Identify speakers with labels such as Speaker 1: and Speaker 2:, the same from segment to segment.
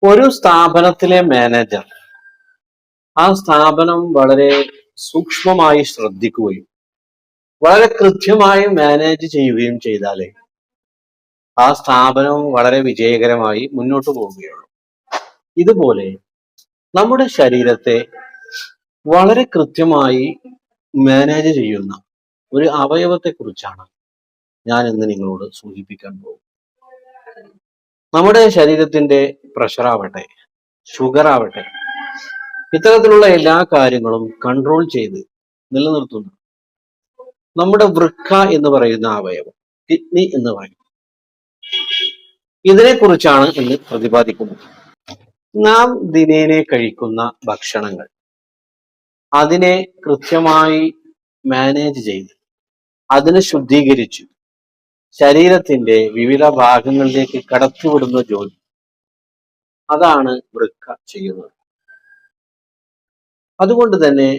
Speaker 1: ഒരു സ്ഥാപനത്തിലെ മാനേജർ ആ സ്ഥാപനം വളരെ സൂക്ഷ്മമായി ശ്രദ്ധിക്കുകയും വളരെ കൃത്യമായി മാനേജ് ചെയ്യുകയും ചെയ്താലേ ആ സ്ഥാപനം വളരെ വിജയകരമായി മുന്നോട്ട് പോവുകയുള്ളൂ. ഇതുപോലെ നമ്മുടെ ശരീരത്തെ വളരെ കൃത്യമായി മാനേജ് ചെയ്യുന്ന ഒരു അവയവത്തെ കുറിച്ചാണ് ഞാൻ ഇന്ന് നിങ്ങളോട് സൂചിപ്പിക്കാൻ പോകും. നമ്മുടെ ശരീരത്തിന്റെ പ്രഷർ ആവട്ടെ, ഷുഗർ ആവട്ടെ, ഇത്തരത്തിലുള്ള എല്ലാ കാര്യങ്ങളും കൺട്രോൾ ചെയ്ത് നിലനിർത്തുന്ന നമ്മുടെ വൃക്ക എന്ന് പറയുന്ന അവയവം, കിഡ്നി എന്ന് പറയും, ഇതിനെ കുറിച്ചാണ് ഇന്ന് പ്രതിപാദിക്കുന്നത്. നാം ദിനേനെ കഴിക്കുന്ന ഭക്ഷണങ്ങൾ അതിനെ കൃത്യമായി മാനേജ് ചെയ്ത് അതിനെ ശുദ്ധീകരിച്ചു ശരീരത്തിന്റെ വിവിധ ഭാഗങ്ങളിലേക്ക് കടത്തിവിടുന്ന ജോലി, അതാണ് വൃക്ക ചെയ്യുന്നത്. അതുകൊണ്ട് തന്നെ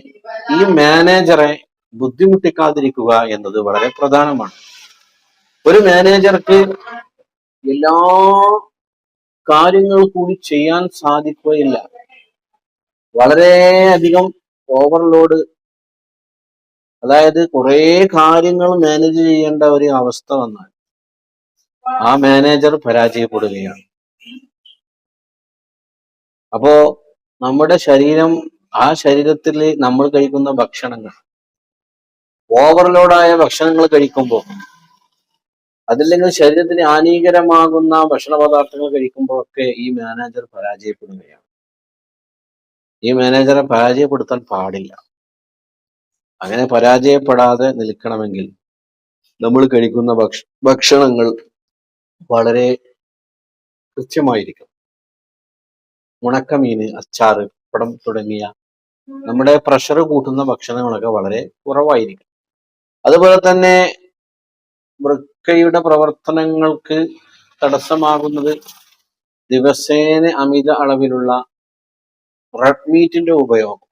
Speaker 1: ഈ മാനേജറെ ബുദ്ധിമുട്ടിക്കാതിരിക്കുക എന്നത് വളരെ പ്രധാനമാണ്. ഒരു മാനേജർക്ക് എല്ലാ കാര്യങ്ങൾ കൂടി ചെയ്യാൻ സാധിക്കുകയില്ല. വളരെയധികം ഓവർലോഡ്, അതായത് കുറെ കാര്യങ്ങൾ മാനേജ് ചെയ്യേണ്ട ഒരു അവസ്ഥ വന്നാൽ ആ മാനേജർ പരാജയപ്പെടുകയാണ്. അപ്പോ നമ്മുടെ ശരീരം, ആ ശരീരത്തിൽ നമ്മൾ കഴിക്കുന്ന ഭക്ഷണങ്ങൾ, ഓവർലോഡായ ഭക്ഷണങ്ങൾ കഴിക്കുമ്പോൾ, അതല്ലെങ്കിൽ ശരീരത്തിന് ഹാനികരമാകുന്ന ഭക്ഷണ പദാർത്ഥങ്ങൾ കഴിക്കുമ്പോഴൊക്കെ ഈ മാനേജർ പരാജയപ്പെടുകയാണ്. ഈ മാനേജറെ പരാജയപ്പെടുത്താൻ പാടില്ല. അങ്ങനെ പരാജയപ്പെടാതെ നിൽക്കണമെങ്കിൽ നമ്മൾ കഴിക്കുന്ന ഭക്ഷണങ്ങൾ വളരെ കൃത്യമായിരിക്കും. ഉണക്കമീന്, അച്ചാറ്, പപ്പടം തുടങ്ങിയ നമ്മുടെ പ്രഷർ കൂട്ടുന്ന ഭക്ഷണങ്ങളൊക്കെ വളരെ കുറവായിരിക്കും. അതുപോലെ തന്നെ വൃക്കയുടെ പ്രവർത്തനങ്ങൾക്ക് തടസ്സമാകുന്നത് ദിവസേന അമിത അളവിലുള്ള റെഡ് മീറ്റിന്റെ ഉപയോഗം,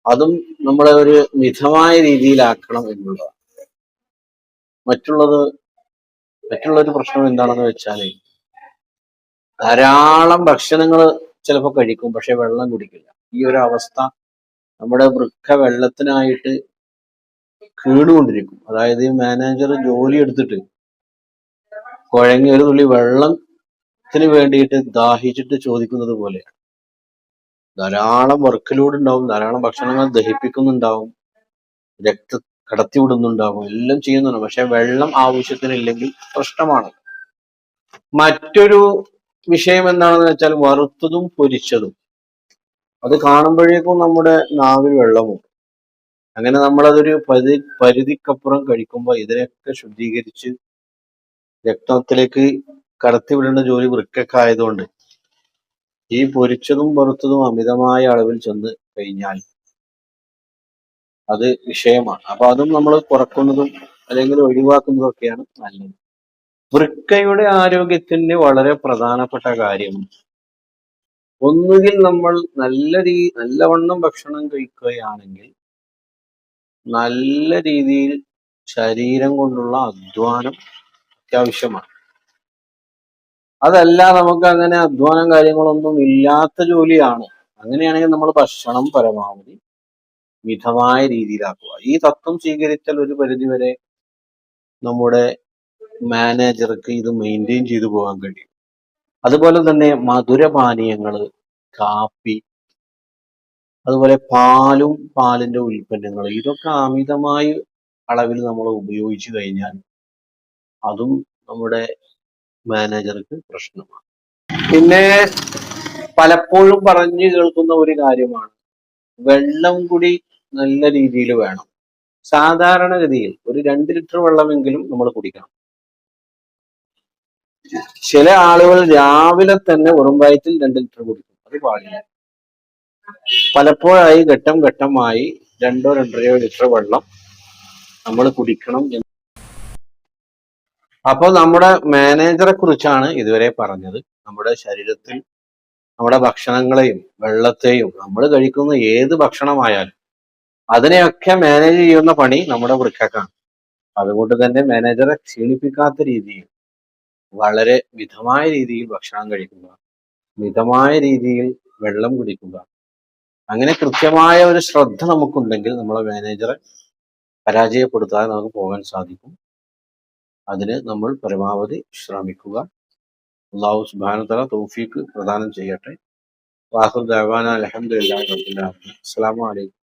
Speaker 1: അതും നമ്മളെ ഒരു മിതമായ രീതിയിലാക്കണം എന്നുള്ളതാണ്. മറ്റുള്ളൊരു പ്രശ്നം എന്താണെന്ന് വെച്ചാൽ, ധാരാളം ഭക്ഷണങ്ങൾ ചിലപ്പോൾ കഴിക്കും, പക്ഷെ വെള്ളം കുടിക്കില്ല. ഈ ഒരു അവസ്ഥ നമ്മുടെ വൃക്ക വെള്ളത്തിനായിട്ട് കീണുകൊണ്ടിരിക്കും. അതായത് ഈ മാനേജർ ജോലി എടുത്തിട്ട് കുഴങ്ങി ഒരു തുള്ളി വെള്ളത്തിന് വേണ്ടിയിട്ട് ദാഹിച്ചിട്ട് ചോദിക്കുന്നത് പോലെയാണ്. ധാരാളം വർക്കിലൂടെ ഉണ്ടാവും, ധാരാളം ഭക്ഷണങ്ങൾ ദഹിപ്പിക്കുന്നുണ്ടാവും, രക്ത കടത്തിവിടുന്നുണ്ടാവും, എല്ലാം ചെയ്യുന്നുണ്ടാവും, പക്ഷെ വെള്ളം ആവശ്യത്തിനില്ലെങ്കിൽ പ്രശ്നമാണ്. മറ്റൊരു വിഷയം എന്താണെന്ന് വെച്ചാൽ, വറുത്തതും പൊരിച്ചതും അത് കാണുമ്പോഴേക്കും നമ്മുടെ നാവിൽ വെള്ളമും. അങ്ങനെ നമ്മളതൊരു പരിധിക്കപ്പുറം കഴിക്കുമ്പോൾ ഇതിനെയൊക്കെ ശുദ്ധീകരിച്ച് രക്തത്തിലേക്ക് കടത്തിവിടേണ്ട ജോലി വൃക്കക്കായതുകൊണ്ട് ഈ പൊരിച്ചതും വറുത്തതും അമിതമായ അളവിൽ ചെന്ന് കഴിഞ്ഞാൽ അത് വിഷയമാണ്. അപ്പൊ അതും നമ്മൾ കുറക്കുന്നതും അല്ലെങ്കിൽ ഒഴിവാക്കുന്നതും ഒക്കെയാണ് നല്ലത്. വൃക്കയുടെ ആരോഗ്യത്തിന് വളരെ പ്രധാനപ്പെട്ട കാര്യം, ഒന്നുകിൽ നമ്മൾ നല്ലവണ്ണം ഭക്ഷണം കഴിക്കുകയാണെങ്കിൽ നല്ല രീതിയിൽ ശരീരം കൊണ്ടുള്ള അധ്വാനം അത്യാവശ്യമാണ്. അതല്ല, നമുക്ക് അങ്ങനെ അധ്വാനം കാര്യങ്ങളൊന്നും ഇല്ലാത്ത ജോലിയാണ്, അങ്ങനെയാണെങ്കിൽ നമ്മൾ ഭക്ഷണം പരമാവധി മിതമായ രീതിയിലാക്കുക. ഈ തത്വം സ്വീകരിച്ചാൽ ഒരു പരിധിവരെ നമ്മുടെ മാനേജർക്ക് ഇത് മെയിൻറ്റെയിൻ ചെയ്തു പോകാൻ കഴിയും. അതുപോലെ തന്നെ മധുരപാനീയങ്ങള്, കാപ്പി, അതുപോലെ പാലും പാലിന്റെ ഉൽപ്പന്നങ്ങൾ, ഇതൊക്കെ അമിതമായ അളവിൽ നമ്മൾ ഉപയോഗിച്ചു കഴിഞ്ഞാൽ അതും നമ്മുടെ മാനേജർക്ക് പ്രശ്നമാണ്. പിന്നെ പലപ്പോഴും പറഞ്ഞു കേൾക്കുന്ന ഒരു കാര്യമാണ്, വെള്ളം കൂടി നല്ല രീതിയിൽ വേണം. സാധാരണഗതിയിൽ ഒരു 2 ലിറ്റർ വെള്ളമെങ്കിലും നമ്മൾ കുടിക്കണം. ചില ആളുകൾ രാവിലെ തന്നെ വെറും വയറ്റിൽ 2 ലിറ്റർ കുടിക്കും, അത് പാടില്ല. പലപ്പോഴായി ഘട്ടം ഘട്ടമായി 2-2.5 ലിറ്റർ വെള്ളം നമ്മൾ കുടിക്കണം. അപ്പോൾ നമ്മുടെ മാനേജറെ കുറിച്ചാണ് ഇതുവരെ പറഞ്ഞത്. നമ്മുടെ ശരീരത്തിൽ നമ്മുടെ ഭക്ഷണങ്ങളെയും വെള്ളത്തെയും, നമ്മൾ കഴിക്കുന്ന ഏത് ഭക്ഷണമായാലും അതിനെയൊക്കെ മാനേജ് ചെയ്യുന്ന പണി നമ്മുടെ വൃക്കക്കാണ്. അതുകൊണ്ട് തന്നെ മാനേജറെ ക്ഷീണിപ്പിക്കാത്ത രീതിയിൽ വളരെ മിതമായ രീതിയിൽ ഭക്ഷണം കഴിക്കുക, മിതമായ രീതിയിൽ വെള്ളം കുടിക്കുക. അങ്ങനെ കൃത്യമായ ഒരു ശ്രദ്ധ നമുക്കുണ്ടെങ്കിൽ നമ്മളെ മാനേജറെ പരാജയപ്പെടുത്താതെ നമുക്ക് പോകാൻ സാധിക്കും. അതിന് നമ്മൾ പരമാവധി ശ്രമിക്കുക. അള്ളാഹു സുബ്ഹാനഹു വ തആല തൗഫീഖ് പ്രദാനം ചെയ്യട്ടെ. വാഖിറു ദഅവാന അൽഹംദുലില്ലാഹി റബ്ബിൽ ആലമീൻ. അസ്സലാമു അലൈക്കും.